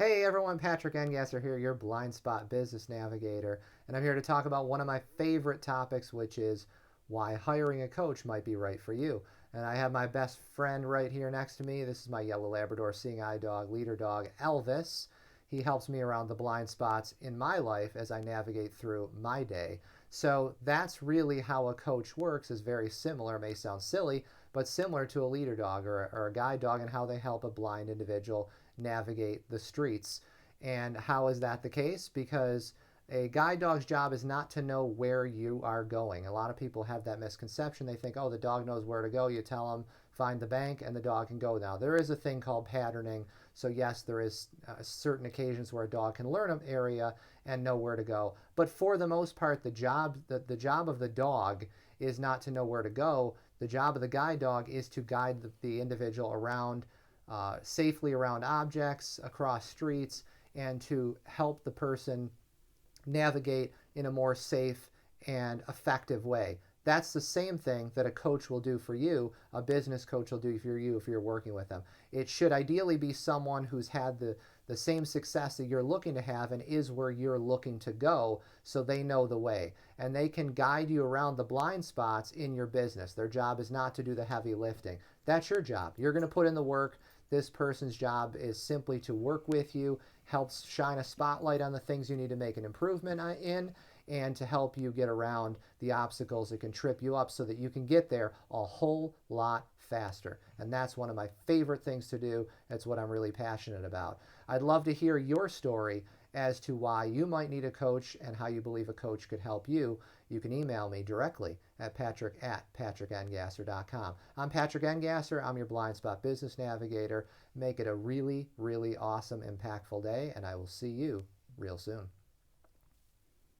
Hey everyone, Patrick Engasser here, your blind spot business navigator, and I'm here to talk about one of my favorite topics, which is why hiring a coach might be right for you. And I have my best friend right here next to me. This is my yellow Labrador seeing eye dog, leader dog, Elvis. He helps me around the blind spots in my life as I navigate through my day. So that's really how a coach works, is very similar. It may sound silly, but similar to a leader dog or a guide dog, and how they help a blind individual navigate the streets. And how is that the case? Because a guide dog's job is not to know where you are going. A lot of people have that misconception. They think, oh, the dog knows where to go. You tell them, find the bank, and the dog can go. Now, there is a thing called patterning. So, yes, there is certain occasions where a dog can learn an area and know where to go. But for the most part, the job of the dog is not to know where to go. The job of the guide dog is to guide the individual around safely around objects, across streets, and to help the person navigate in a more safe and effective way. That's the same thing that a coach will do for you, a business coach will do for you if you're working with them. It should ideally be someone who's had the same success that you're looking to have and is where you're looking to go, so they know the way. And they can guide you around the blind spots in your business. Their job is not to do the heavy lifting. That's your job. You're going to put in the work. This person's job is simply to work with you, helps shine a spotlight on the things you need to make an improvement in, and to help you get around the obstacles that can trip you up so that you can get there a whole lot faster. And that's one of my favorite things to do. That's what I'm really passionate about. I'd love to hear your story as to why you might need a coach and how you believe a coach could help you. You can email me directly at patrick@patrickengasser.com. I'm Patrick Engasser. I'm your blind spot business navigator. Make it a really, really awesome, impactful day, and I will see you real soon.